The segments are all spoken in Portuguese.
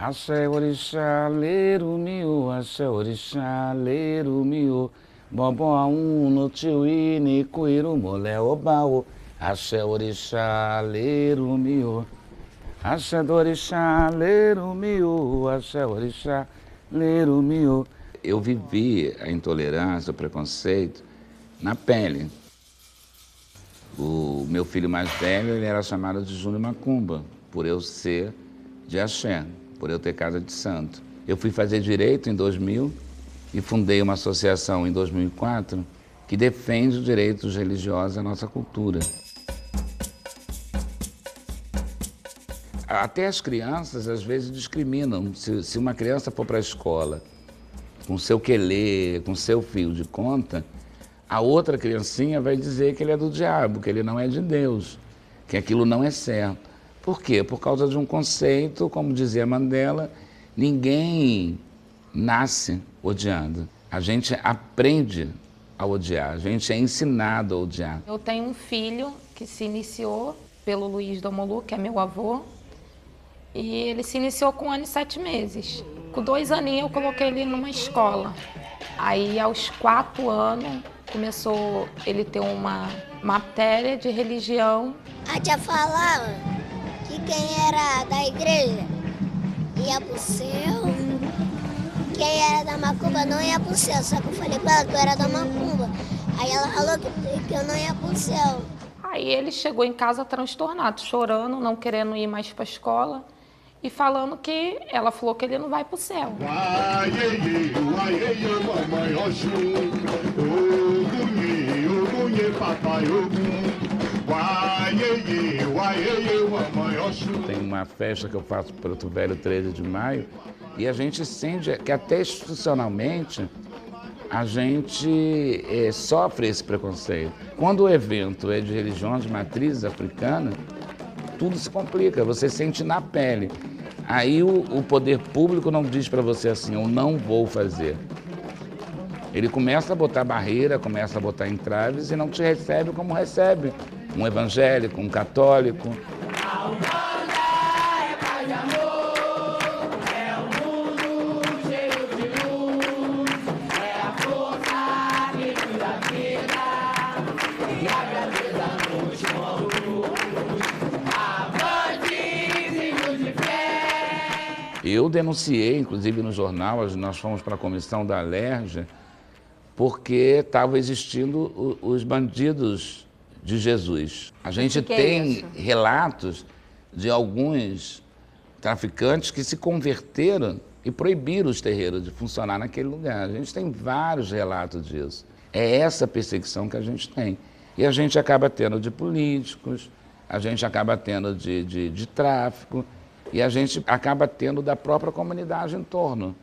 Axé orixá, lerumiô, axé orixá, lerumiô. Bobó aum no tio ine, cuiru molé obaô. Axé orixá, lerumiô. Axé do orixá, lerumiô, axé orixá, lerumiô. Eu vivi a intolerância, o preconceito na pele. O meu filho mais velho, ele era chamado de Júnior Macumba, por eu ser de axé, por eu ter casa de santo. Eu fui fazer direito em 2000 e fundei uma associação em 2004 que defende os direitos religiosos da nossa cultura. Até as crianças, às vezes, discriminam. Se uma criança for para a escola com seu quelê, com seu fio de conta, a outra criancinha vai dizer que ele é do diabo, que ele não é de Deus, que aquilo não é certo. Por quê? Por causa de um conceito, como dizia Mandela, ninguém nasce odiando. A gente aprende a odiar, a gente é ensinado a odiar. Eu tenho um filho que se iniciou pelo Luiz Domolu, que é meu avô, e ele se iniciou com 1 ano e 7 meses. Com 2 aninhos eu coloquei ele numa escola. Aí aos 4 anos começou ele ter uma matéria de religião. A tia falava que quem era da igreja ia pro céu, quem era da macumba não ia pro céu. Só que eu falei pra ela que eu era da macumba. Aí ela falou que eu não ia pro céu. Aí ele chegou em casa transtornado, chorando, não querendo ir mais pra escola. E falando que ela falou que ele não vai pro céu. Tem uma festa que eu faço para o Velho 13 de maio e a gente sente que até institucionalmente a gente sofre esse preconceito. Quando o evento é de religião de matriz africana, tudo se complica, você sente na pele. Aí o poder público não diz para você assim, eu não vou fazer. Ele começa a botar barreira, começa a botar entraves e não te recebe como recebe um evangélico, um católico. Eu denunciei, inclusive no jornal, nós fomos para a comissão da Alerj, porque estavam existindo os bandidos de Jesus. A gente tem relatos de alguns traficantes que se converteram e proibiram os terreiros de funcionar naquele lugar. A gente tem vários relatos disso. É essa perseguição que a gente tem. E a gente acaba tendo de políticos, a gente acaba tendo de tráfico, e a gente acaba tendo da própria comunidade em torno.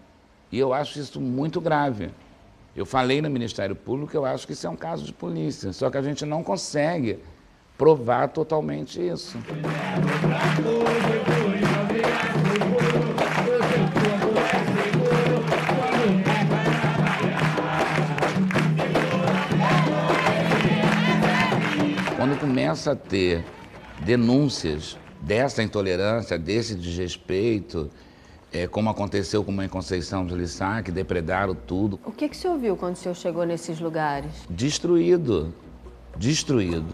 E eu acho isso muito grave. Eu falei no Ministério Público que eu acho que isso é um caso de polícia, só que a gente não consegue provar totalmente isso. Quando começa a ter denúncias dessa intolerância, desse desrespeito, como aconteceu com a Mãe Conceição de Lissá, que depredaram tudo. O que o senhor viu quando o senhor chegou nesses lugares? Destruído, destruído.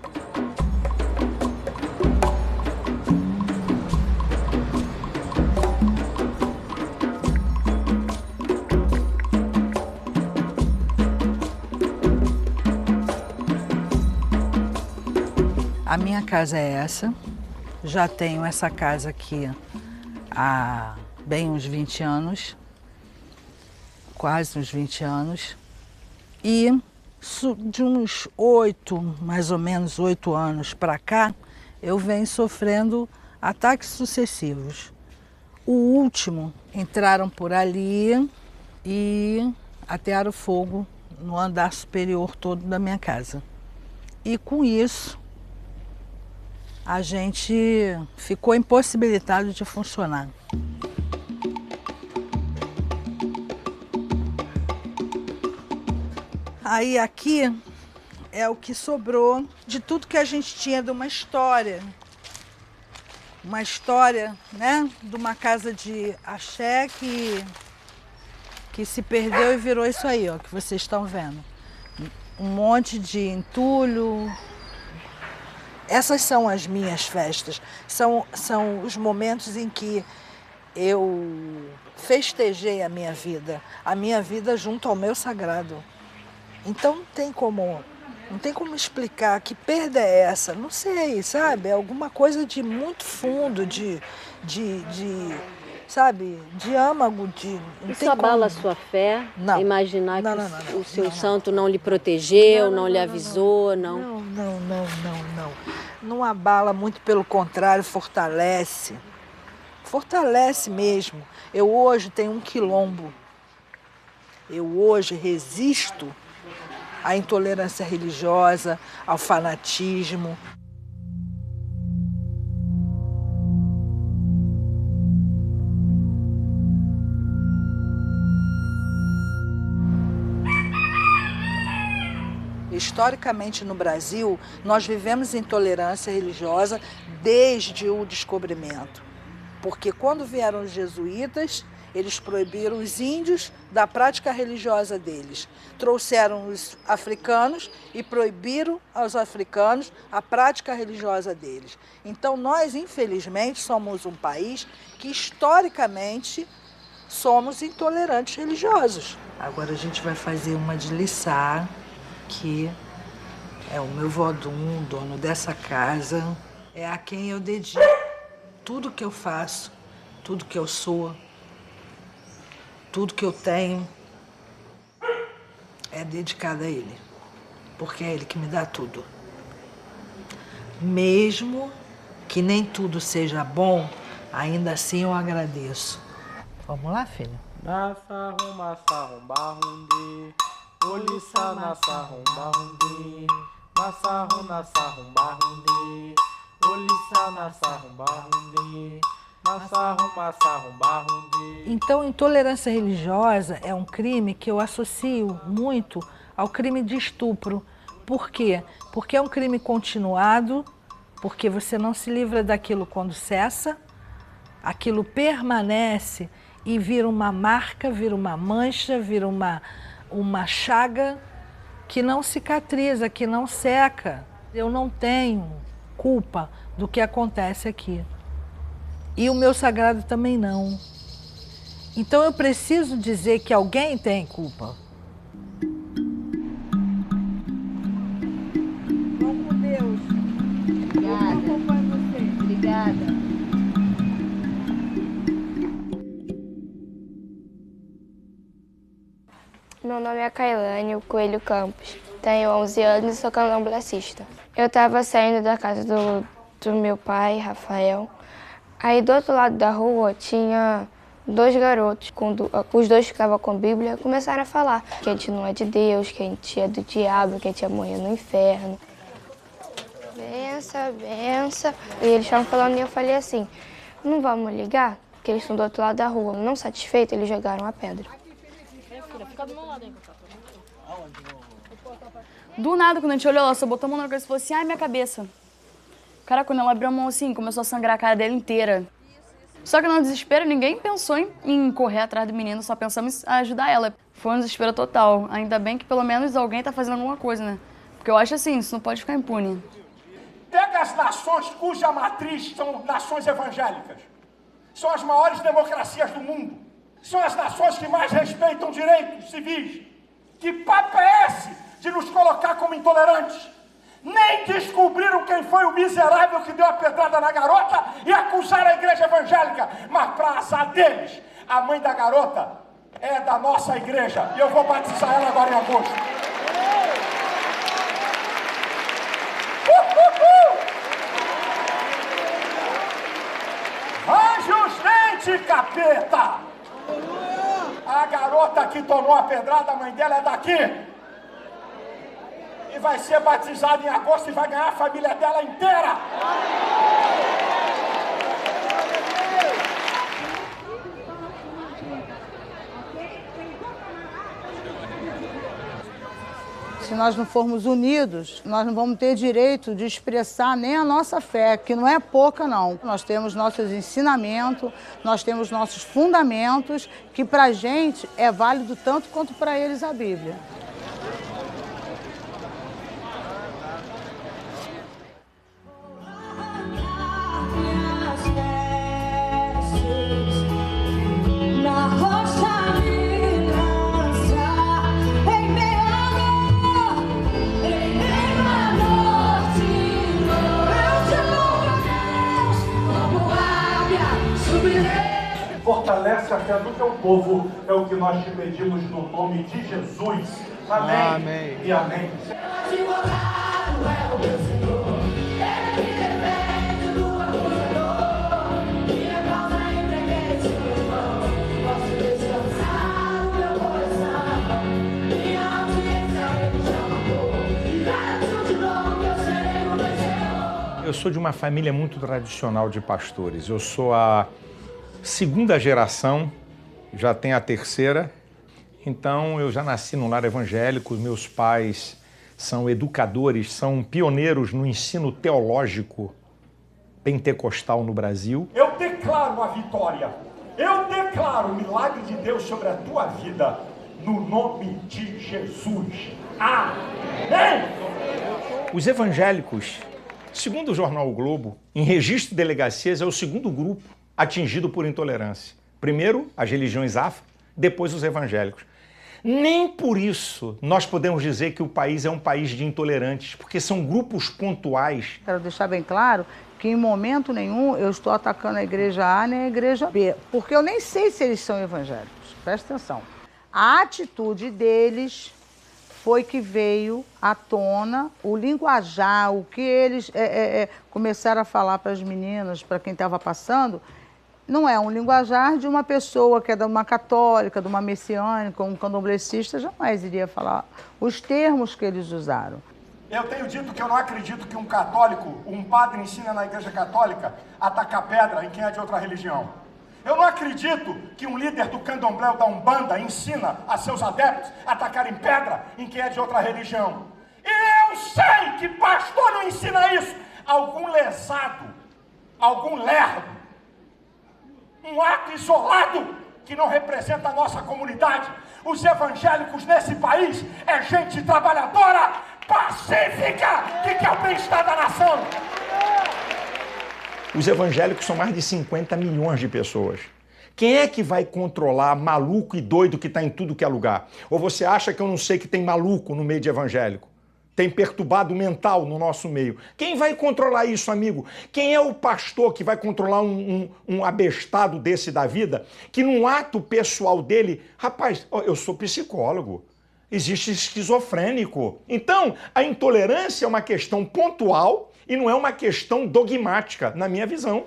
A minha casa é essa. Já tenho essa casa aqui há bem uns 20 anos, quase uns 20 anos. E de uns 8, mais ou menos 8 anos para cá, eu venho sofrendo ataques sucessivos. O último, entraram por ali e atearam fogo no andar superior todo da minha casa. E com isso, a gente ficou impossibilitado de funcionar. Aí aqui é o que sobrou de tudo que a gente tinha de uma história uma história, né, de uma casa de axé que se perdeu e virou isso aí, ó, que vocês estão vendo. Um monte de entulho. Essas são as minhas festas, são os momentos em que eu festejei a minha vida junto ao meu sagrado. Então não tem como explicar que perda é essa, não sei, sabe? É alguma coisa de muito fundo, sabe, de âmago, não Isso tem abala a como. sua fé? Não. Imaginar Não, que não, não, o seu não. santo não lhe protegeu, não lhe avisou, não? Não. Não abala, muito pelo contrário, fortalece. Fortalece mesmo. Eu hoje tenho um quilombo. Eu hoje resisto à intolerância religiosa, ao fanatismo. Historicamente no Brasil, nós vivemos intolerância religiosa desde o descobrimento. Porque quando vieram os jesuítas, eles proibiram os índios da prática religiosa deles. Trouxeram os africanos e proibiram aos africanos a prática religiosa deles. Então nós, infelizmente, somos um país que historicamente somos intolerantes religiosos. Agora a gente vai fazer uma de Lissá, que é o meu vodum, dono dessa casa, é a quem eu dedico tudo que eu faço, tudo que eu sou, tudo que eu tenho, é dedicado a ele, porque é ele que me dá tudo. Mesmo que nem tudo seja bom, ainda assim eu agradeço. Vamos lá, filho? Nasahum, masahum, barrundi. Olissa, nasahum, barrundi. Masahum, nasahum, barrundi. Olissa, nasahum, barrundi. Masahum, masahum, barrundi. Então, intolerância religiosa é um crime que eu associo muito ao crime de estupro. Por quê? Porque é um crime continuado, porque você não se livra daquilo quando cessa, aquilo permanece e vira uma marca, vira uma mancha, vira uma chaga que não cicatriza, que não seca. Eu não tenho culpa do que acontece aqui. E o meu sagrado também não. Então eu preciso dizer que alguém tem culpa. Vamos com Deus. Obrigada. Eu acompanho você. Obrigada. Meu nome é Kailane Coelho Campos, tenho 11 anos e sou candomblessista. Eu estava saindo da casa do meu pai, Rafael. Aí do outro lado da rua tinha dois garotos, os dois que estavam com a Bíblia, começaram a falar que a gente não é de Deus, que a gente é do diabo, que a gente ia morrer no inferno. Benção, benção. E eles estavam falando e eu falei assim, não vamos ligar, porque eles estão do outro lado da rua. Não satisfeito, eles jogaram a pedra. Do nada, quando a gente olhou, ela só botou a mão na cabeça e falou assim, ai, minha cabeça. Cara, quando ela abriu a mão assim, começou a sangrar a cara dela inteira. Só que no desespero, ninguém pensou em correr atrás do menino, só pensamos em ajudar ela. Foi um desespero total. Ainda bem que pelo menos alguém tá fazendo alguma coisa, né? Porque eu acho assim, isso não pode ficar impune. Pega as nações cuja matriz são nações evangélicas. São as maiores democracias do mundo. São as nações que mais respeitam direitos civis. Que papo é esse de nos colocar como intolerantes? Nem descobriram quem foi o miserável que deu a pedrada na garota e acusaram a igreja evangélica. Mas para azar deles, a mãe da garota é da nossa igreja. E eu vou batizar ela agora em agosto. Range os dentes, capeta! A garota que tomou a pedrada, a mãe dela é daqui. E vai ser batizada em agosto e vai ganhar a família dela inteira. Se nós não formos unidos, nós não vamos ter direito de expressar nem a nossa fé, que não é pouca, não. Nós temos nossos ensinamentos, nós temos nossos fundamentos, que para a gente é válido tanto quanto para eles a Bíblia. Fortalece a fé do teu povo, é o que nós te pedimos no nome de Jesus. Amém. Amém. E amém. Eu sou de uma família muito tradicional de pastores. Eu sou a segunda geração, já tenho a terceira. Então eu já nasci num lar evangélico, meus pais são educadores, são pioneiros no ensino teológico pentecostal no Brasil. Eu declaro a vitória, eu declaro o milagre de Deus sobre a tua vida, no nome de Jesus. Amém! Os evangélicos, segundo o jornal O Globo, em registro de delegacias, é o segundo grupo atingido por intolerância. Primeiro, as religiões afro, depois os evangélicos. Nem por isso nós podemos dizer que o país é um país de intolerantes, porque são grupos pontuais. Quero deixar bem claro que em momento nenhum eu estou atacando a igreja A nem a igreja B, porque eu nem sei se eles são evangélicos. Presta atenção. A atitude deles foi que veio à tona, o linguajar, o que eles começaram a falar para as meninas, para quem estava passando, não é um linguajar de uma pessoa que é de uma católica, de uma messiânica, um candomblessista, jamais iria falar os termos que eles usaram. Eu tenho dito que eu não acredito que um católico, um padre ensina na igreja católica a tacar pedra em quem é de outra religião. Eu não acredito que um líder do candomblé ou da Umbanda ensina a seus adeptos a tacarem pedra em quem é de outra religião. E eu sei que pastor não ensina isso. Algum lesado, algum lerdo, um ato isolado que não representa a nossa comunidade. Os evangélicos nesse país é gente trabalhadora, pacífica, que quer o bem-estar da nação. Os evangélicos são mais de 50 milhões de pessoas. Quem é que vai controlar maluco e doido que está em tudo que é lugar? Ou você acha que eu não sei que tem maluco no meio de evangélico? Tem perturbado mental no nosso meio. Quem vai controlar isso, amigo? Quem é o pastor que vai controlar um abestado desse da vida? Que num ato pessoal dele, rapaz, eu sou psicólogo, existe esquizofrênico. Então, a intolerância é uma questão pontual e não é uma questão dogmática, na minha visão.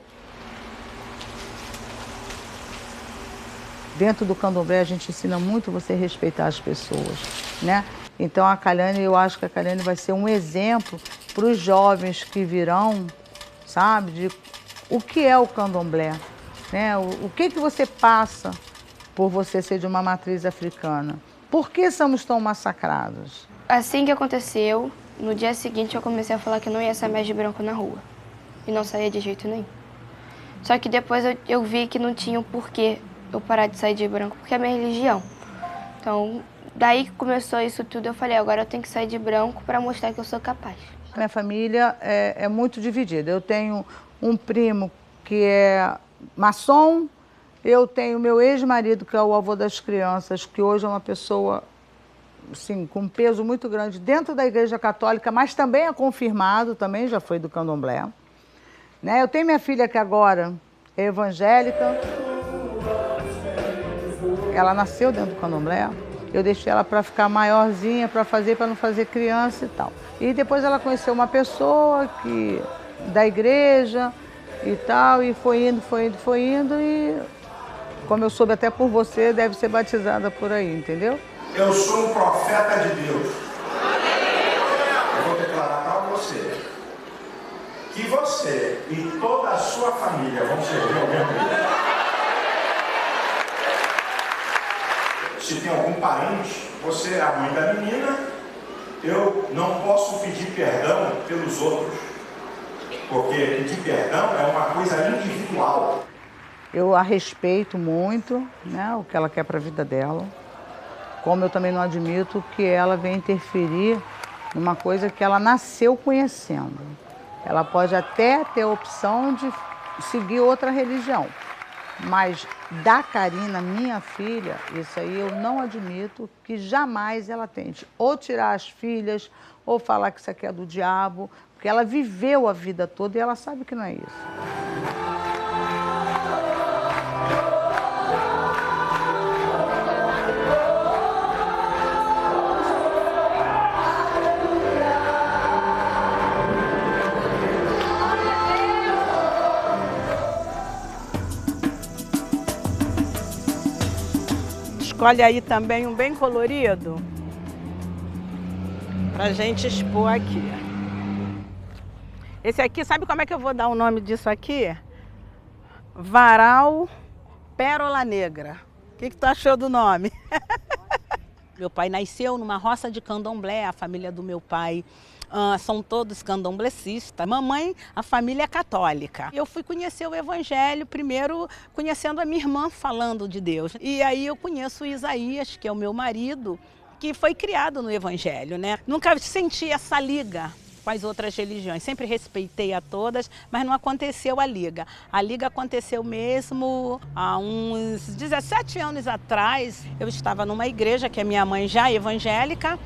Dentro do candomblé a gente ensina muito você respeitar as pessoas, né? Então a Kailiane, eu acho que a Kailiane vai ser um exemplo para os jovens que virão, sabe, de o que é o candomblé, né? O que você passa por você ser de uma matriz africana? Por que somos tão massacrados? Assim que aconteceu, no dia seguinte eu comecei a falar que não ia sair mais de branco na rua. E não saía de jeito nenhum. Só que depois eu vi que não tinha o porquê eu parar de sair de branco, porque é minha religião. Então, daí que começou isso tudo, eu falei, agora eu tenho que sair de branco para mostrar que eu sou capaz. Minha família é muito dividida. Eu tenho um primo que é maçom, eu tenho meu ex-marido, que é o avô das crianças, que hoje é uma pessoa assim, com um peso muito grande dentro da Igreja Católica, mas também é confirmado, também já foi do candomblé. Né? Eu tenho minha filha que agora é evangélica. Ela nasceu dentro do candomblé. Eu deixei ela para ficar maiorzinha, para não fazer criança e tal. E depois ela conheceu uma pessoa da igreja e tal, e foi indo, e como eu soube até por você, deve ser batizada por aí, entendeu? Eu sou um profeta de Deus. Eu vou declarar para você que você e toda a sua família vão servir ao mesmo Deus. Se tem algum parente, você é a mãe da menina eu não posso pedir perdão pelos outros, porque pedir perdão é uma coisa individual. Eu a respeito muito, né, o que ela quer para a vida dela, como eu também não admito que ela venha interferir numa coisa que ela nasceu conhecendo. Ela pode até ter a opção de seguir outra religião, mas da Karina, minha filha, isso aí eu não admito que jamais ela tente ou tirar as filhas, ou falar que isso aqui é do diabo, porque ela viveu a vida toda e ela sabe que não é isso. Escolhe aí também um bem colorido pra gente expor aqui. Esse aqui, sabe como é que eu vou dar o nome disso aqui? Varal Pérola Negra. O que tu achou do nome? Meu pai nasceu numa roça de candomblé, a família do meu pai são todos candomblecistas. Mamãe, a família é católica. Eu fui conhecer o evangelho primeiro conhecendo a minha irmã falando de Deus. E aí eu conheço o Isaías, que é o meu marido, que foi criado no evangelho, né? Nunca senti essa liga com as outras religiões. Sempre respeitei a todas, mas não aconteceu a liga. A liga aconteceu mesmo há uns 17 anos atrás. Eu estava numa igreja, que é minha mãe já é evangélica,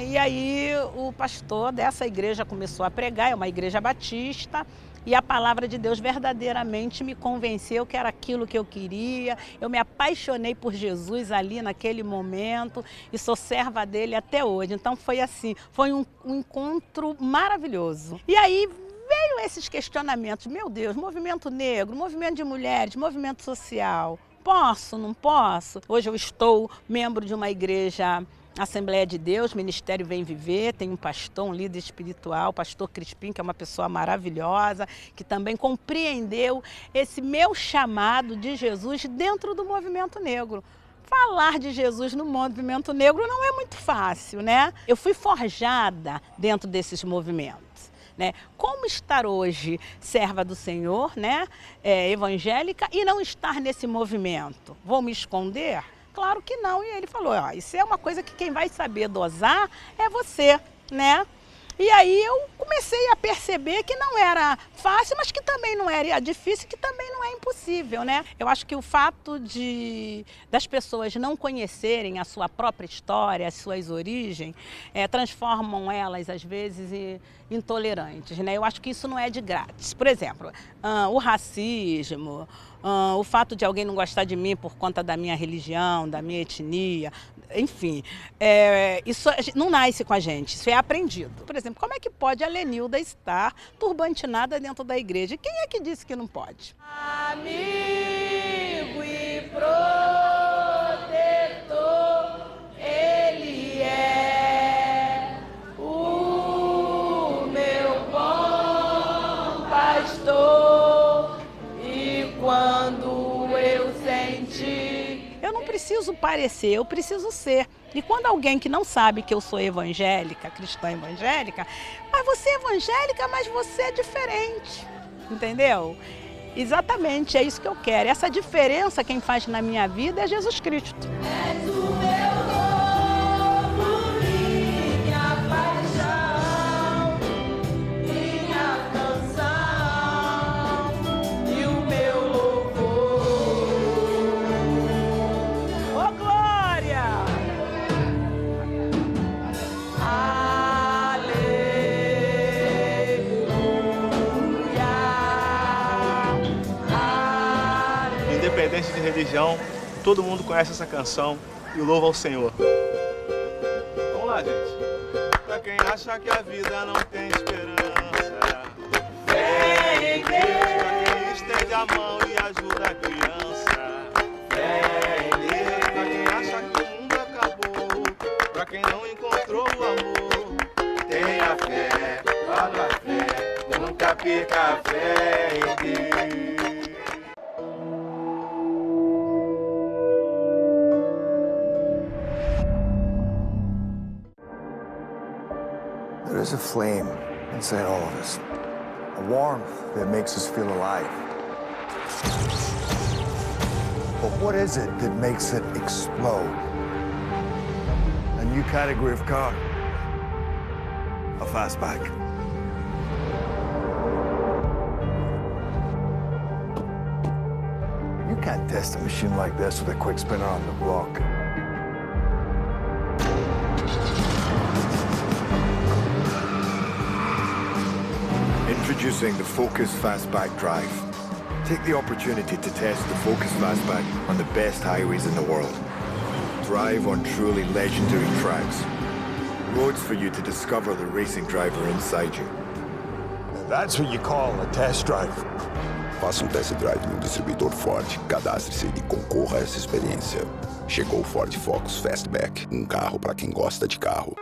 e aí o pastor dessa igreja começou a pregar, é uma igreja batista, e a palavra de Deus verdadeiramente me convenceu que era aquilo que eu queria. Eu me apaixonei por Jesus ali naquele momento e sou serva dele até hoje. Então foi assim, foi um encontro maravilhoso. E aí veio esses questionamentos, meu Deus, movimento negro, movimento de mulheres, movimento social, posso, não posso? Hoje eu estou membro de uma igreja Assembleia de Deus, Ministério Vem Viver, tem um pastor, um líder espiritual, o pastor Crispim, que é uma pessoa maravilhosa, que também compreendeu esse meu chamado de Jesus dentro do movimento negro. Falar de Jesus no movimento negro não é muito fácil, né? Eu fui forjada dentro desses movimentos, né? Como estar hoje serva do Senhor, né? Evangélica, e não estar nesse movimento? Vou me esconder? Claro que não, e ele falou, ó, isso é uma coisa que quem vai saber dosar é você, né? E aí eu comecei a perceber que não era fácil, mas que também não era difícil, que também não é impossível, né? Eu acho que o fato das pessoas não conhecerem a sua própria história, as suas origens, transformam elas, às vezes, em intolerantes, né? Eu acho que isso não é de grátis. Por exemplo, o racismo, o fato de alguém não gostar de mim por conta da minha religião, da minha etnia, enfim, isso não nasce com a gente, isso é aprendido. Por exemplo, como é que pode a Lenilda estar turbantinada dentro da igreja? Quem é que disse que não pode? Amigo e protetor, ele é o meu bom pastor, e quando eu senti... Eu não preciso parecer, eu preciso ser. E quando alguém que não sabe que eu sou evangélica, cristã evangélica, mas você é evangélica, mas você é diferente, entendeu? Exatamente, é isso que eu quero. Essa diferença quem faz na minha vida é Jesus Cristo. És o meu novo, minha paixão, minha canção e o meu louvor. Ô glória! Independente de religião, todo mundo conhece essa canção e louva ao Senhor. Vamos lá, gente. Pra quem acha que a vida não tem esperança, fé em Deus. Pra quem estende a mão e ajuda a criança, fé em Deus. Pra quem acha que o mundo acabou, pra quem não encontrou o amor, tenha fé, vá na fé, nunca perca a fé em Deus. There is a flame inside all of us, a warmth that makes us feel alive. But what is it that makes it explode? A new category of car, a fastback. You can't test a machine like this with a quick spinner on the block. Introducing the Focus Fastback Drive. Take the opportunity to test the Focus Fastback on the best highways in the world. Drive on truly legendary tracks. Roads for you to discover the racing driver inside you. And that's what you call a test drive. Faça test drive no distribuidor Ford, cadastre-se e concorra a essa experiência. Chegou o Ford Focus Fastback, carro para quem gosta de carro.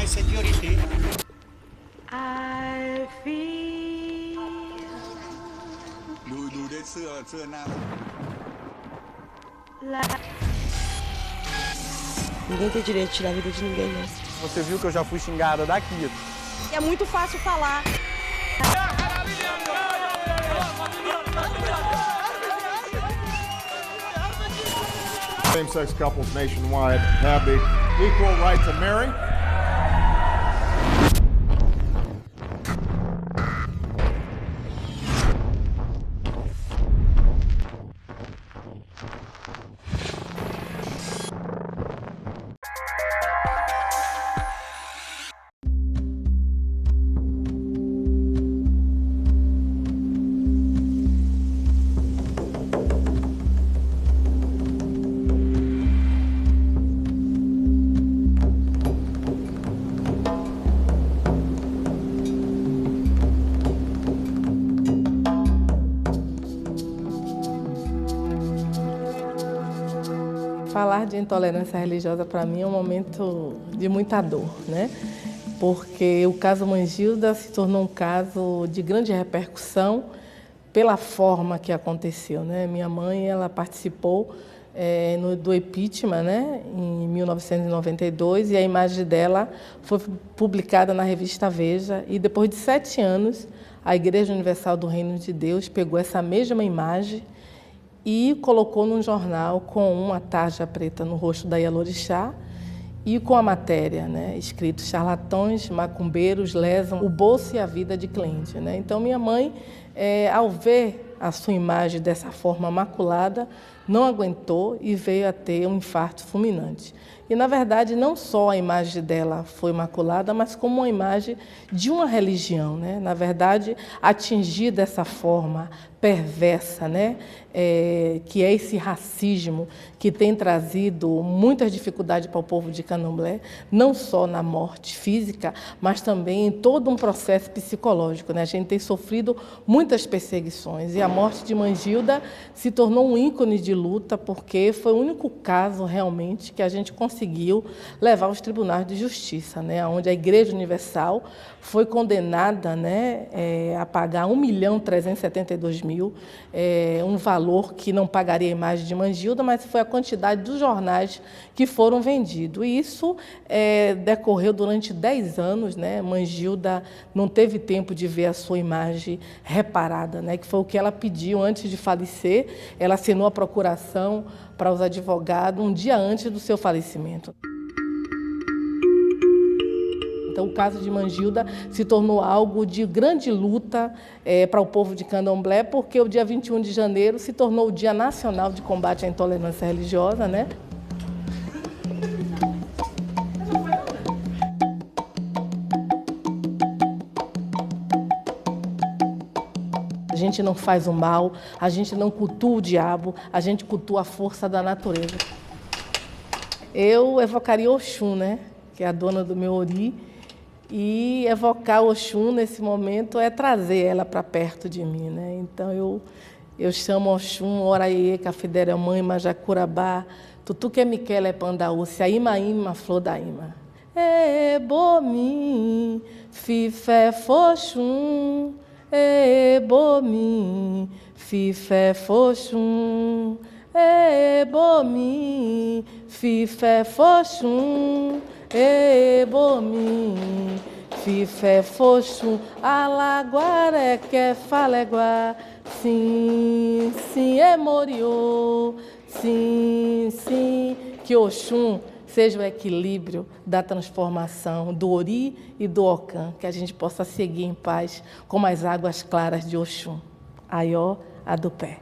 Security. I feel. Ninguém tem direito de tirar a vida de ninguém, né? Você viu que eu já fui xingada daqui. É muito fácil falar. Same-sex couples nationwide have the equal right to marry. Falar de intolerância religiosa para mim é um momento de muita dor, né? Porque o caso Mangilda se tornou um caso de grande repercussão pela forma que aconteceu, né? Minha mãe, ela participou do impeachment, né, em 1992, e a imagem dela foi publicada na revista Veja, e depois de 7 anos, a Igreja Universal do Reino de Deus pegou essa mesma imagem e colocou num jornal com uma tarja preta no rosto da Ialorixá e com a matéria, né, escrito: charlatões, macumbeiros lesam o bolso e a vida de cliente, né? Então, minha mãe, ao ver a sua imagem dessa forma maculada, não aguentou e veio a ter um infarto fulminante. E, na verdade, não só a imagem dela foi maculada, mas como uma imagem de uma religião, né? Na verdade, atingir dessa forma perversa, né? Que é esse racismo que tem trazido muitas dificuldades para o povo de Candomblé, não só na morte física, mas também em todo um processo psicológico, né? A gente tem sofrido muitas perseguições e a morte de Mangilda se tornou um ícone de luta, porque foi o único caso realmente que a gente conseguiu levar aos tribunais de justiça, né? Onde a Igreja Universal foi condenada, né, a pagar 1.372.000, um valor que não pagaria a imagem de Mangilda, mas foi a quantidade dos jornais que foram vendidos. E isso decorreu durante 10 anos, né? Mangilda não teve tempo de ver a sua imagem reparada, né? Que foi o que ela pediu antes de falecer. Ela assinou a procuração para os advogados um dia antes do seu falecimento. Então, o caso de Mangilda se tornou algo de grande luta para o povo de Candomblé, porque o dia 21 de janeiro se tornou o Dia Nacional de Combate à Intolerância Religiosa, né? A gente não faz o mal, a gente não cultua o diabo, a gente cultua a força da natureza. Eu evocaria Oxum, né? Que é a dona do meu ori. E evocar Oxum nesse momento é trazer ela para perto de mim, né? Então eu chamo Oxum, Oraiê, Cafidera Mãe, Majacurabá, Tutuque Miquela é Pandaúcia, Ima Ima, flor da Ima. E bomi, fifé foxum, e bomi, fifé foxum, e bomi, fifé foxum, e bomi, fifé foxum, alaguaré que faleguá, sim, sim, é moriô, sim, sim, que Oxum seja o equilíbrio da transformação do Ori e do Ocã, que a gente possa seguir em paz como as águas claras de Oxum. Aió, Adupé.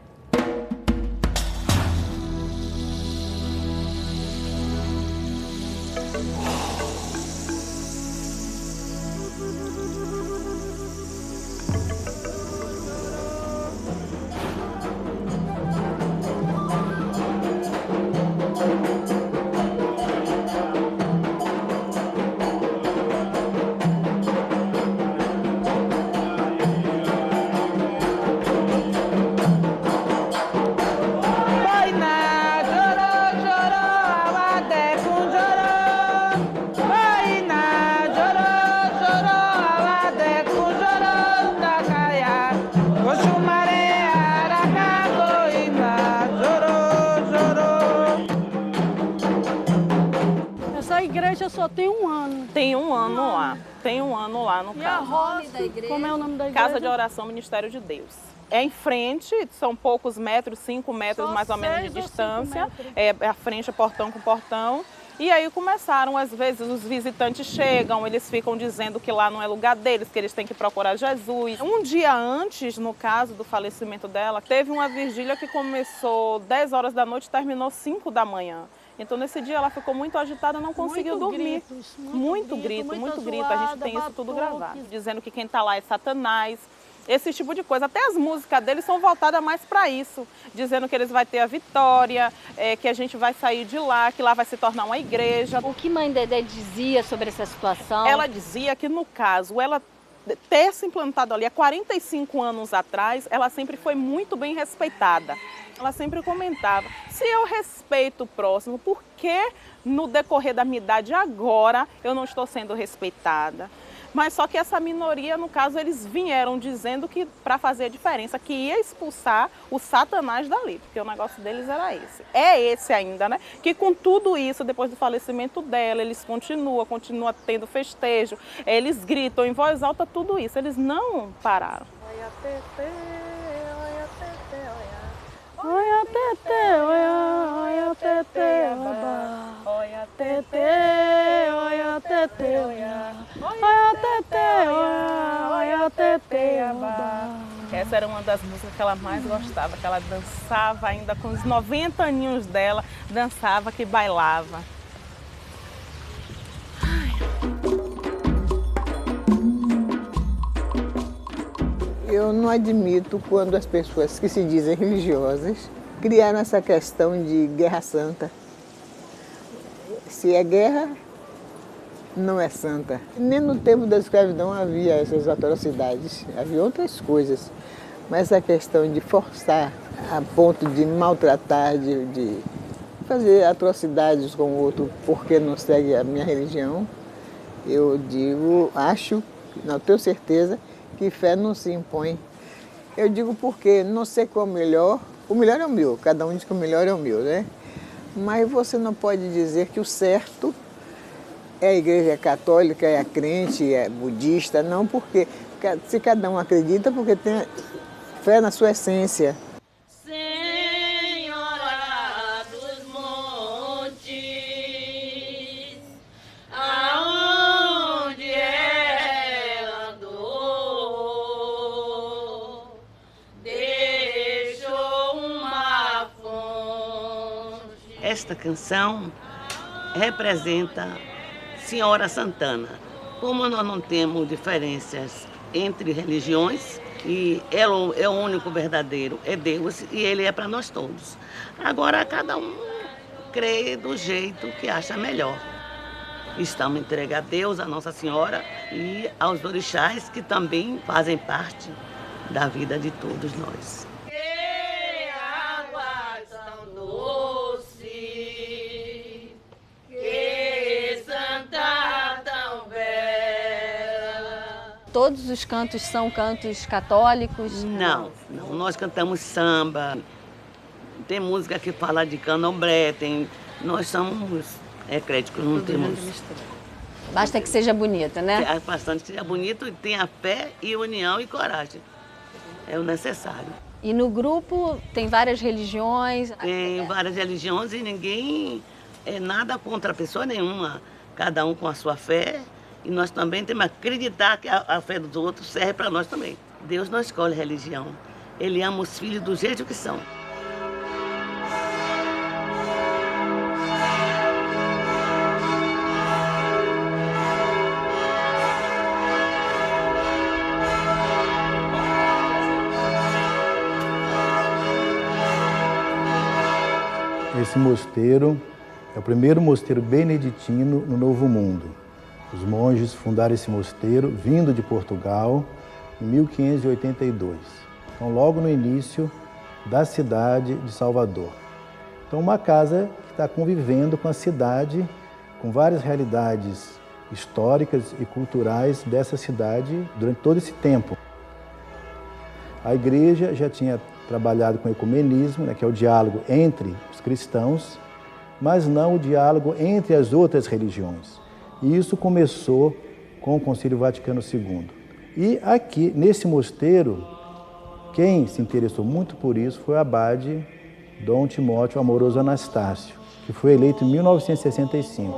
igreja só tem um ano. Tem um ano lá. Tem um ano lá no caso. E a roça, como é o nome da igreja? Casa de Oração Ministério de Deus. É em frente, são poucos metros, 5 metros mais ou menos de distância. É a frente, portão com portão. E aí começaram, às vezes, os visitantes chegam, eles ficam dizendo que lá não é lugar deles, que eles têm que procurar Jesus. Um dia antes, no caso do falecimento dela, teve uma vigília que começou 10 horas da noite e terminou 5 da manhã. Então, nesse dia, ela ficou muito agitada, não conseguiu dormir. Muito grito. A gente tem isso tudo gravado. Dizendo que quem está lá é Satanás. Esse tipo de coisa. Até as músicas deles são voltadas mais para isso. Dizendo que eles vão ter a vitória, que a gente vai sair de lá, que lá vai se tornar uma igreja. O que mãe Dedé dizia sobre essa situação? Ela dizia que, no caso, ela ter se implantado ali há 45 anos atrás, ela sempre foi muito bem respeitada. Ela sempre comentava, se eu respeito o próximo, por que no decorrer da minha idade agora eu não estou sendo respeitada? Mas só que essa minoria, no caso, eles vieram dizendo que para fazer a diferença, que ia expulsar o Satanás dali, porque o negócio deles era esse. É esse ainda, né? Que com tudo isso, depois do falecimento dela, eles continuam tendo festejo, eles gritam em voz alta tudo isso, eles não pararam. Olha, Tete, olha, Tete, olha. Olha, Tete, olha, Tete, babá. Olha, Tete, olha, Tete, olha. Olha, Tete, olha, Tete, babá. Essa era uma das músicas que ela mais gostava, que ela dançava ainda com os 90 aninhos dela, dançava que bailava. Eu não admito quando as pessoas que se dizem religiosas criaram essa questão de guerra santa. Se é guerra, não é santa. Nem no tempo da escravidão havia essas atrocidades, havia outras coisas. Mas a questão de forçar a ponto de maltratar, de fazer atrocidades com o outro porque não segue a minha religião, eu digo, acho, não tenho certeza, que fé não se impõe. Eu digo porque não sei qual é o melhor é o meu, cada um diz que o melhor é o meu, né? Mas você não pode dizer que o certo é a igreja católica, é a crente, é budista, não, porque se cada um acredita, porque tem fé na sua essência. Esta canção representa Senhora Santana. Como nós não temos diferenças entre religiões, e ela é o único verdadeiro, é Deus, e Ele é para nós todos. Agora, cada um crê do jeito que acha melhor. Estamos entregues a Deus, a Nossa Senhora e aos orixás que também fazem parte da vida de todos nós. Que águas tão doces todos os cantos são cantos católicos? Não, nós cantamos samba, tem música que fala de candomblé, nós somos ecléticos, não temos... Basta que seja bonita, né? Bastante que seja bonito, tenha fé e união e coragem. É o necessário. E no grupo tem várias religiões? Tem várias religiões e ninguém é nada contra pessoa nenhuma. Cada um com a sua fé. E nós também temos que acreditar que a fé dos outros serve para nós também. Deus não escolhe religião. Ele ama os filhos do jeito que são. Esse mosteiro é o primeiro mosteiro beneditino no Novo Mundo. Os monges fundaram esse mosteiro vindo de Portugal em 1582. Então, logo no início da cidade de Salvador. Então, uma casa que está convivendo com a cidade, com várias realidades históricas e culturais dessa cidade durante todo esse tempo. A igreja já tinha trabalhado com o ecumenismo, que é o diálogo entre os cristãos, mas não o diálogo entre as outras religiões. E isso começou com o Concílio Vaticano II. E aqui, nesse mosteiro, quem se interessou muito por isso foi o abade Dom Timóteo Amoroso Anastácio, que foi eleito em 1965.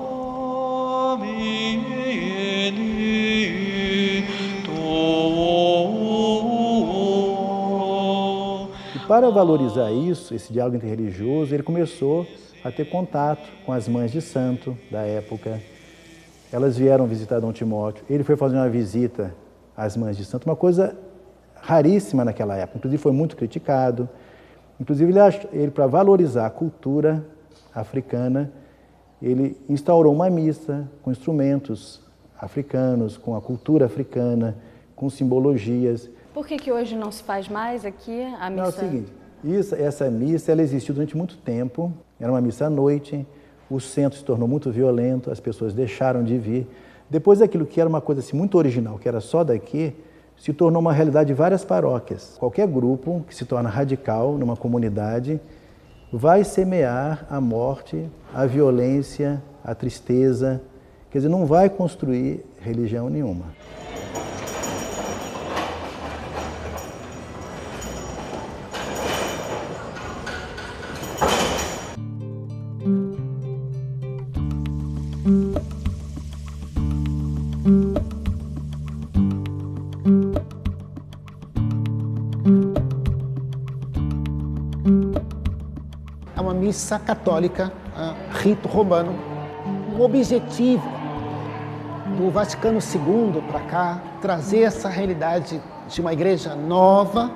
Para valorizar isso, esse diálogo interreligioso, ele começou a ter contato com as mães de santo da época. Elas vieram visitar Dom Timóteo, ele foi fazer uma visita às mães de santo, uma coisa raríssima naquela época, inclusive foi muito criticado. Inclusive, ele para valorizar a cultura africana, ele instaurou uma missa com instrumentos africanos, com a cultura africana, com simbologias. Por que hoje não se faz mais aqui a missa? Não, é o seguinte, essa missa ela existiu durante muito tempo, era uma missa à noite, o centro se tornou muito violento, as pessoas deixaram de vir. Depois aquilo que era uma coisa assim, muito original, que era só daqui, se tornou uma realidade de várias paróquias. Qualquer grupo que se torna radical numa comunidade vai semear a morte, a violência, a tristeza, quer dizer, não vai construir religião nenhuma. É uma missa católica, rito romano. O objetivo do Vaticano II para cá, trazer essa realidade de uma igreja nova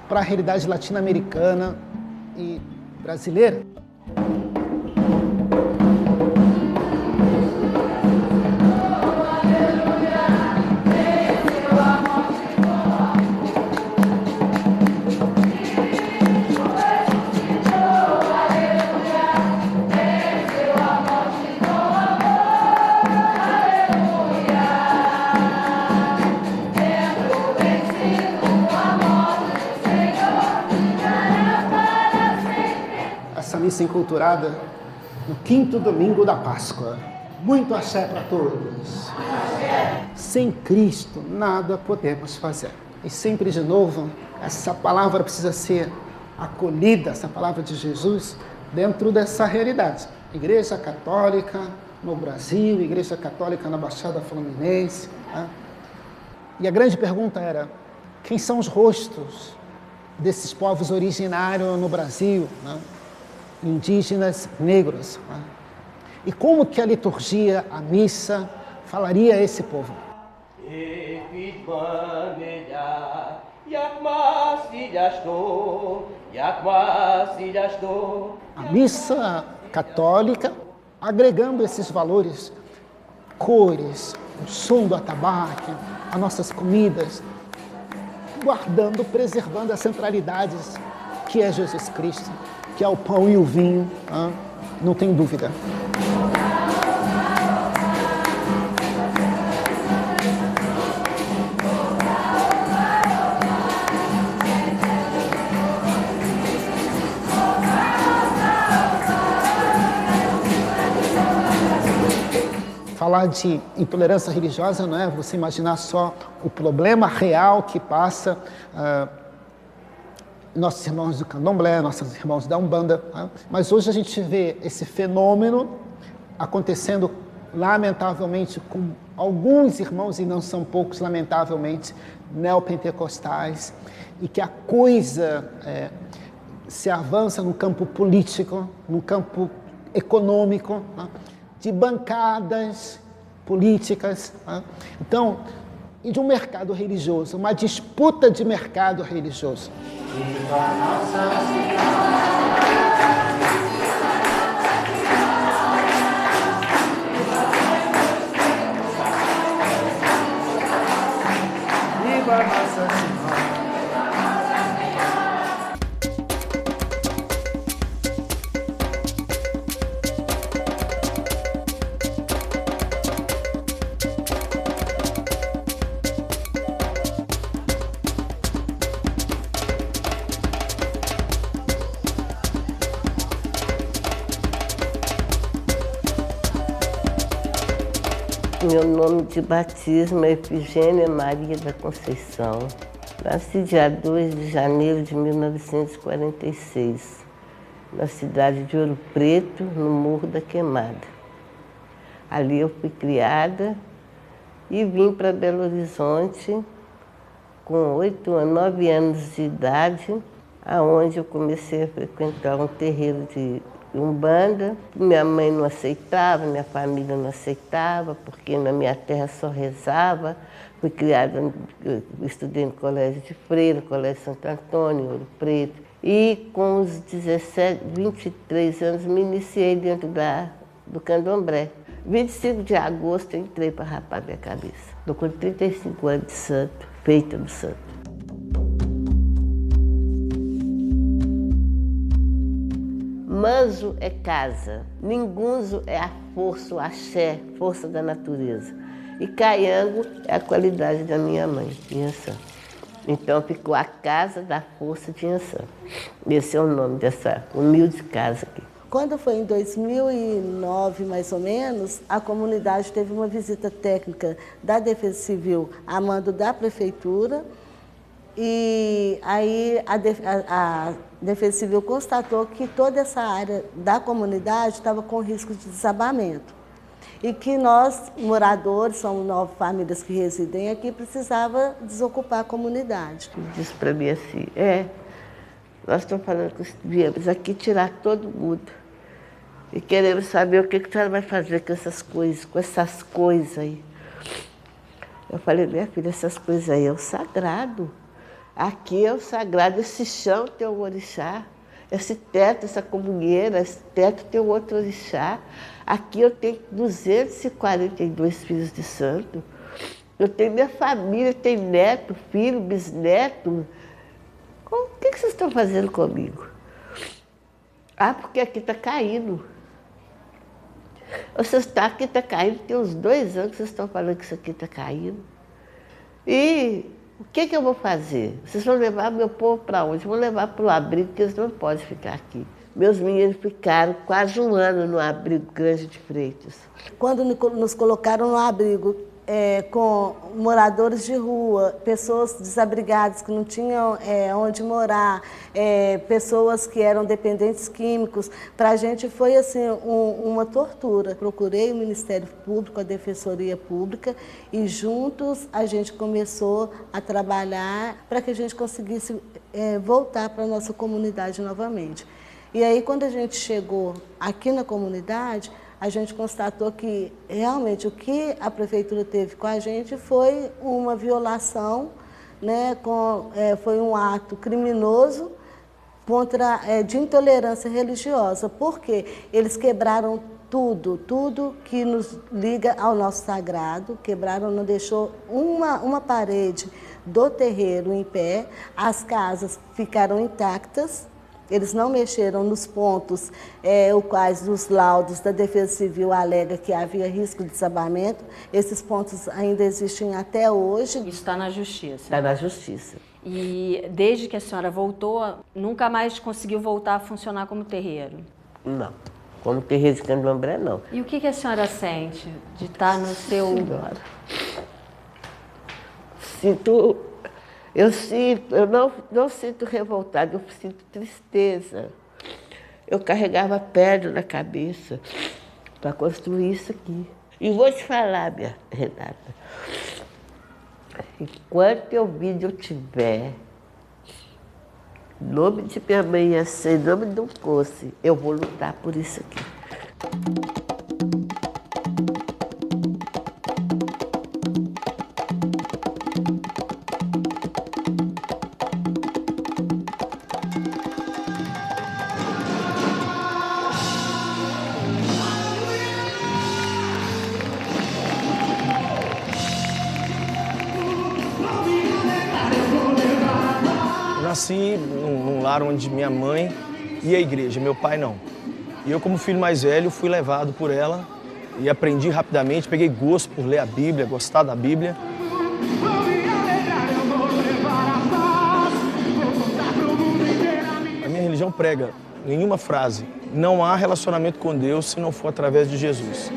para a realidade latino-americana e brasileira. Missa enculturada no 5º domingo da Páscoa. Muito axé para todos. Sem Cristo, nada podemos fazer. E sempre de novo, essa palavra precisa ser acolhida, essa palavra de Jesus, dentro dessa realidade. Igreja Católica no Brasil, Igreja Católica na Baixada Fluminense. E a grande pergunta era, quem são os rostos desses povos originários no Brasil? Indígenas, negros. E como que a liturgia, a missa, falaria a esse povo? A missa católica, agregando esses valores, cores, o som do atabaque, as nossas comidas, guardando, preservando as centralidades que é Jesus Cristo, que é o pão e o vinho, não tem dúvida. falar de intolerância religiosa não é você imaginar só o problema real que passa nossos irmãos do Candomblé, nossos irmãos da Umbanda, mas hoje a gente vê esse fenômeno acontecendo, lamentavelmente, com alguns irmãos, e não são poucos, lamentavelmente, neopentecostais, e que a coisa se avança no campo político, no campo econômico, de bancadas políticas. Então, e de um mercado religioso, uma disputa de mercado religioso. Viva Nossa Senhora! Meu nome de batismo é Efigênia Maria da Conceição. Nasci dia 2 de janeiro de 1946, na cidade de Ouro Preto, no Morro da Queimada. Ali eu fui criada e vim para Belo Horizonte com 9 anos de idade, aonde eu comecei a frequentar um terreiro de Umbanda. Minha mãe não aceitava, minha família não aceitava, porque na minha terra só rezava. Fui criada, estudei no Colégio de Freira, no Colégio Santo Antônio, Ouro Preto. E com os 23 anos me iniciei dentro do Candomblé. 25 de agosto eu entrei para rapar minha cabeça. Estou com 35 anos de santo, feita do santo. Manzo é casa, Ningunzo é a força, o axé, força da natureza. E Caiango é a qualidade da minha mãe, Inhansã. Então ficou a casa da força de Inhansã. Esse é o nome dessa humilde casa aqui. Quando foi em 2009, mais ou menos, a comunidade teve uma visita técnica da Defesa Civil a mando da Prefeitura. E aí a Defesa Civil constatou que toda essa área da comunidade estava com risco de desabamento. E que nós, moradores, somos 9 famílias que residem aqui, precisava desocupar a comunidade. Disse para mim assim, nós estamos falando que viemos aqui tirar todo mundo. E queremos saber o que a senhora vai fazer com essas coisas aí. Eu falei, minha filha, essas coisas aí é o sagrado. Aqui é o sagrado, esse chão tem um orixá, esse teto, essa comunheira, esse teto tem um outro orixá. Aqui eu tenho 242 filhos de santo. Eu tenho minha família, tenho neto, filho, bisneto. O que vocês estão fazendo comigo? Ah, porque aqui está caindo. Aqui está caindo, tem uns 2 anos que vocês estão falando que isso aqui está caindo. E o que eu vou fazer? Vocês vão levar meu povo para onde? Vão levar para o abrigo, porque eles não podem ficar aqui. Meus meninos ficaram quase 1 ano no abrigo Grande de Freitas. Quando nos colocaram no abrigo com moradores de rua, pessoas desabrigadas que não tinham onde morar, pessoas que eram dependentes químicos, para a gente foi assim, uma tortura. Procurei o Ministério Público, a Defensoria Pública, e juntos a gente começou a trabalhar para que a gente conseguisse voltar para a nossa comunidade novamente. E aí, quando a gente chegou aqui na comunidade, a gente constatou que realmente o que a prefeitura teve com a gente foi uma violação, né, foi um ato criminoso de intolerância religiosa, porque eles quebraram tudo que nos liga ao nosso sagrado, quebraram, não deixou uma parede do terreiro em pé, as casas ficaram intactas. Eles não mexeram nos pontos os quais os laudos da Defesa Civil alegam que havia risco de desabamento. Esses pontos ainda existem até hoje. Isso está na Justiça. Está na Justiça. E desde que a senhora voltou, nunca mais conseguiu voltar a funcionar como terreiro? Não. Como terreiro de Candomblé, não. E o que a senhora sente de estar no seu... Senhora, eu não sinto revoltada, eu sinto tristeza. Eu carregava pedra na cabeça para construir isso aqui. E vou te falar, minha Renata, enquanto eu tiver, em nome de minha mãe, em nome do Fosse, eu vou lutar por isso aqui. Nasci num lar onde minha mãe ia à igreja, meu pai não. E eu, como filho mais velho, fui levado por ela e aprendi rapidamente, peguei gosto por ler a Bíblia, gostar da Bíblia. A minha religião prega em uma frase: não há relacionamento com Deus se não for através de Jesus.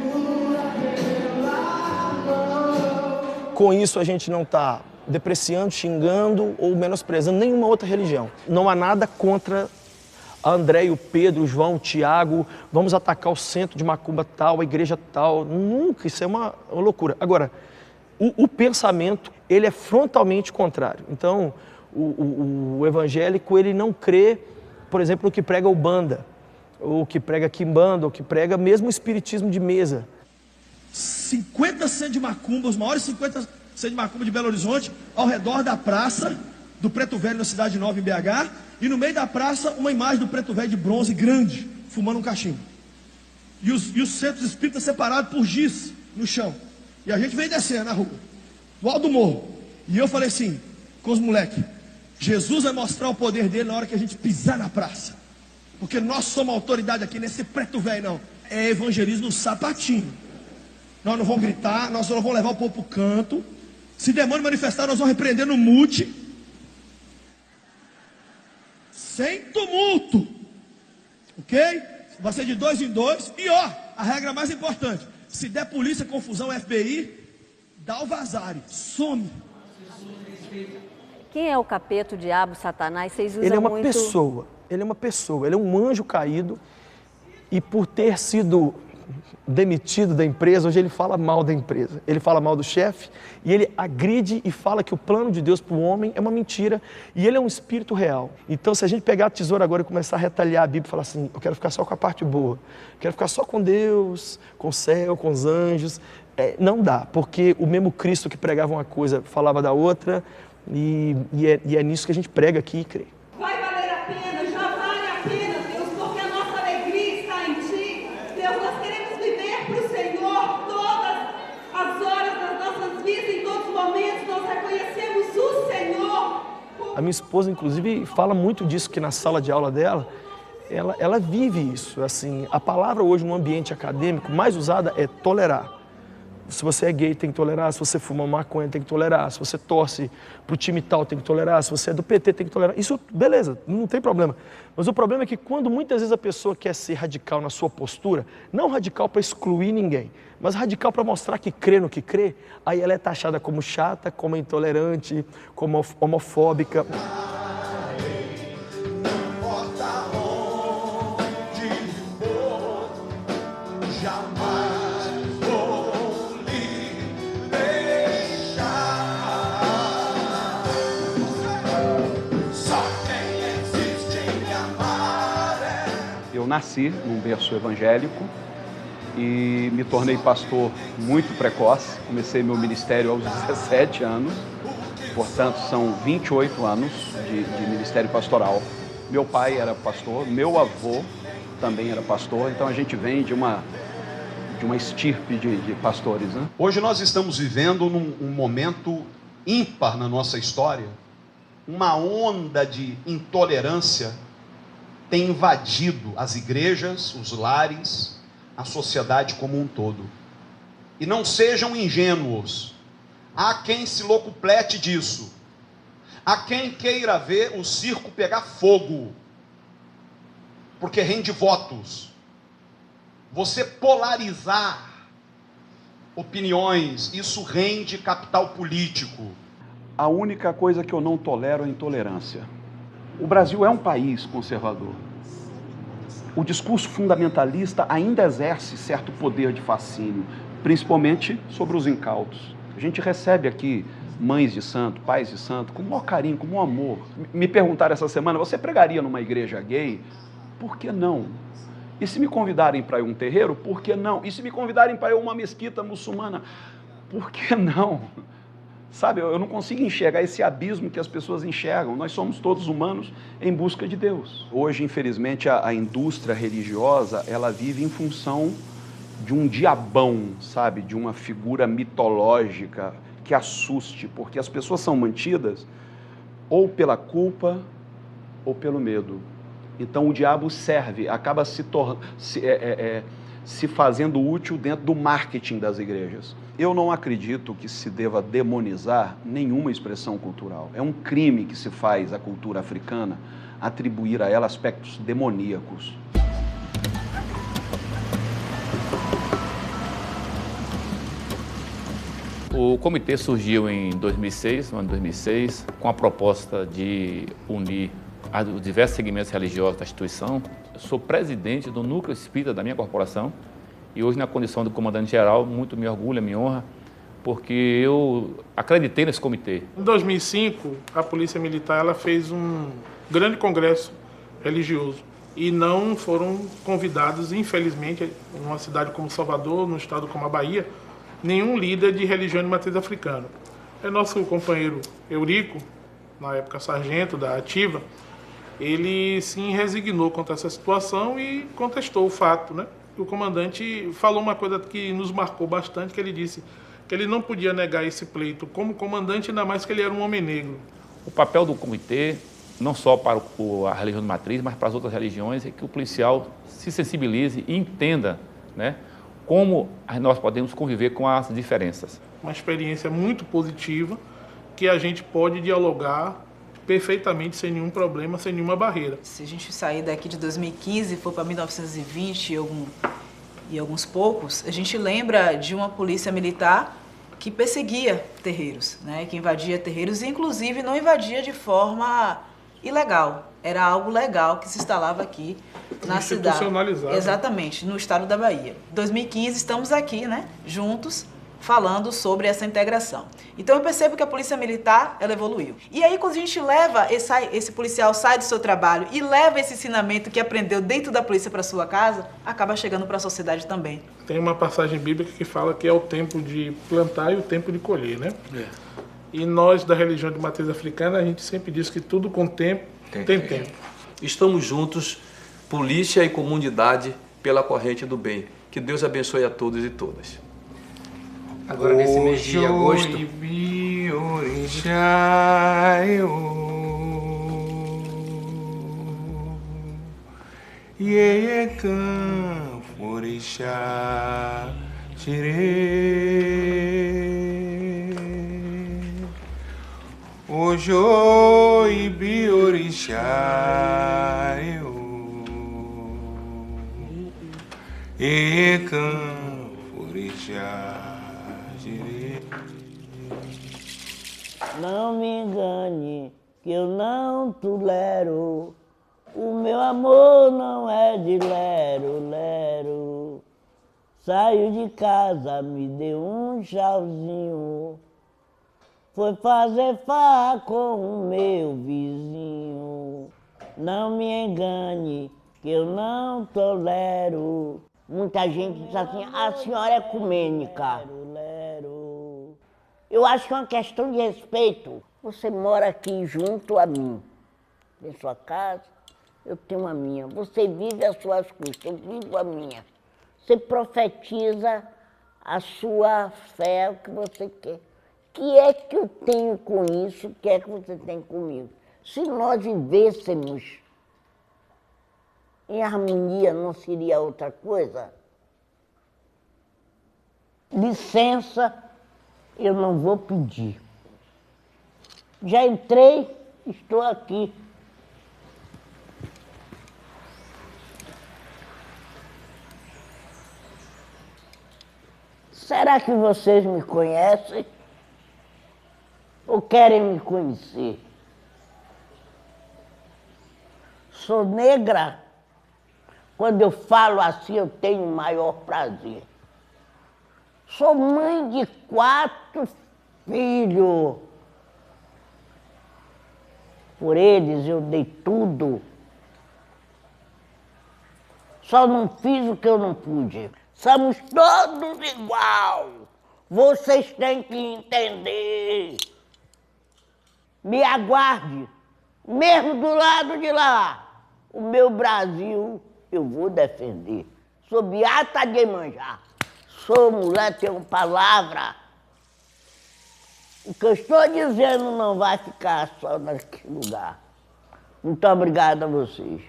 Com isso, a gente não está depreciando, xingando ou menosprezando nenhuma outra religião. Não há nada contra a André, o Pedro, o João, o Tiago, vamos atacar o centro de macumba tal, a igreja tal. Nunca, isso é uma loucura. Agora, o pensamento, ele é frontalmente contrário. Então, o evangélico, ele não crê, por exemplo, no que prega o Banda, ou que prega Quimbanda, ou que prega mesmo o espiritismo de mesa. 50 centros de macumba, os maiores 50 centros de macumba de Belo Horizonte, ao redor da praça do Preto Velho, na Cidade Nova, em BH, e no meio da praça, uma imagem do Preto Velho de bronze, grande, fumando um cachimbo. E os centros espíritas separados por giz no chão. E a gente veio descendo na rua, do alto do morro. E eu falei assim, com os moleques: Jesus vai mostrar o poder dele na hora que a gente pisar na praça. Porque nós somos autoridade aqui, nesse Preto Velho, não. É evangelismo no sapatinho. Nós não vamos gritar, nós não vamos levar o povo para o canto. Se demônio manifestar, nós vamos repreender no mute. Sem tumulto. Ok? Vai ser de 2 em 2. E ó, a regra mais importante: se der polícia, confusão, FBI, dá o vazare, some. Quem é o capeta, o diabo, Satanás? Vocês usam Ele é uma muito... pessoa, ele é uma pessoa, ele é um anjo caído. E por ter sido demitido da empresa, hoje ele fala mal da empresa, ele fala mal do chefe, e ele agride e fala que o plano de Deus para o homem é uma mentira, e ele é um espírito real. Então, se a gente pegar a tesoura agora e começar a retalhar a Bíblia e falar assim: eu quero ficar só com a parte boa, quero ficar só com Deus, com o céu, com os anjos, não dá, porque o mesmo Cristo que pregava uma coisa falava da outra, e é nisso que a gente prega aqui e crê. Vai valer a pena, já vale a pena, Deus, porque a nossa alegria está em Ti. Deus, nós queremos viver para o Senhor todas as horas das nossas vidas, em todos os momentos, nós reconhecemos o Senhor. A minha esposa, inclusive, fala muito disso, que na sala de aula dela, ela vive isso. Assim, a palavra hoje no ambiente acadêmico mais usada é tolerar. Se você é gay, tem que tolerar. Se você fuma maconha, tem que tolerar. Se você torce pro time tal, tem que tolerar. Se você é do PT, tem que tolerar. Isso, beleza, não tem problema. Mas o problema é que quando muitas vezes a pessoa quer ser radical na sua postura, não radical para excluir ninguém, mas radical para mostrar que crê no que crê, aí ela é taxada como chata, como intolerante, como homofóbica. Eu nasci num berço evangélico e me tornei pastor muito precoce. Comecei meu ministério aos 17 anos, portanto são 28 anos de ministério pastoral. Meu pai era pastor, meu avô também era pastor, então a gente vem de uma estirpe de pastores, né? Hoje nós estamos vivendo um momento ímpar na nossa história. Uma onda de intolerância tem invadido as igrejas, os lares, a sociedade como um todo. E não sejam ingênuos. Há quem se locuplete disso. Há quem queira ver o circo pegar fogo, porque rende votos. Você polarizar opiniões, isso rende capital político. A única coisa que eu não tolero é a intolerância. O Brasil é um país conservador. O discurso fundamentalista ainda exerce certo poder de fascínio, principalmente sobre os incautos. A gente recebe aqui mães de santo, pais de santo, com o maior carinho, com o maior amor. Me perguntaram essa semana, você pregaria numa igreja gay? Por que não? E se me convidarem para ir a um terreiro, por que não? E se me convidarem para ir a uma mesquita muçulmana, por que não? Sabe, eu não consigo enxergar esse abismo que as pessoas enxergam. Nós somos todos humanos em busca de Deus. Hoje, infelizmente, a indústria religiosa, ela vive em função de um diabão, sabe? De uma figura mitológica que assuste, porque as pessoas são mantidas ou pela culpa ou pelo medo. Então o diabo serve, acaba se fazendo útil dentro do marketing das igrejas. Eu não acredito que se deva demonizar nenhuma expressão cultural. É um crime que se faz à cultura africana atribuir a ela aspectos demoníacos. O comitê surgiu em 2006, no ano de 2006, com a proposta de unir os diversos segmentos religiosos da instituição. Eu sou presidente do núcleo espírita da minha corporação e hoje, na condição de comandante-geral, muito me orgulha, me honra, porque eu acreditei nesse comitê. Em 2005, a Polícia Militar ela fez um grande congresso religioso e não foram convidados, infelizmente, em uma cidade como Salvador, num estado como a Bahia, nenhum líder de religião de matriz africana. Nosso companheiro Eurico, na época sargento da Ativa, ele se resignou contra essa situação e contestou o fato, né? O comandante falou uma coisa que nos marcou bastante, que ele disse que ele não podia negar esse pleito como comandante, ainda mais que ele era um homem negro. O papel do comitê, não só para a religião de matriz, mas para as outras religiões, é que o policial se sensibilize e entenda, né, como nós podemos conviver com as diferenças. Uma experiência muito positiva, que a gente pode dialogar perfeitamente, sem nenhum problema, sem nenhuma barreira. Se a gente sair daqui de 2015 e for para 1920 e alguns poucos, a gente lembra de uma polícia militar que perseguia terreiros, né? Que invadia terreiros e, inclusive, não invadia de forma ilegal. Era algo legal que se instalava aqui na cidade. Institucionalizado. Exatamente, no estado da Bahia. Em 2015, estamos aqui, né, juntos, falando sobre essa integração. Então eu percebo que a Polícia Militar, ela evoluiu. E aí quando a gente leva, esse policial sai do seu trabalho e leva esse ensinamento que aprendeu dentro da polícia para sua casa, acaba chegando para a sociedade também. Tem uma passagem bíblica que fala que é o tempo de plantar e o tempo de colher, né? É. E nós da religião de matriz africana, a gente sempre diz que tudo com tempo tem tempo. Estamos juntos, polícia e comunidade, pela corrente do bem. Que Deus abençoe a todos e todas. Agora, nesse mês de agosto, Ojo ibi orixá Ekan orixá. Não me engane, que eu não tolero. O meu amor não é de lero. Saio de casa, me deu um tchauzinho. Foi fazer farra com o meu vizinho. Não me engane, que eu não tolero. Muita gente diz assim, a senhora é ecumênica. Eu acho que é uma questão de respeito. Você mora aqui junto a mim. Tem sua casa, eu tenho a minha. Você vive as suas custas, eu vivo a minha. Você profetiza a sua fé, o que você quer. O que é que eu tenho com isso? O que é que você tem comigo? Se nós vivêssemos em harmonia, não seria outra coisa? Licença, eu não vou pedir. Já entrei, estou aqui. Será que vocês me conhecem? Ou querem me conhecer? Sou negra. Quando eu falo assim, eu tenho o maior prazer. Sou mãe de 4 filhos. Por eles eu dei tudo. Só não fiz o que eu não pude. Somos todos igual. Vocês têm que entender. Me aguarde, mesmo do lado de lá. O meu Brasil eu vou defender. Sou Beata de Iemanjá. Sou mulher, tenho palavra. O que eu estou dizendo não vai ficar só naquele lugar. Muito obrigada a vocês.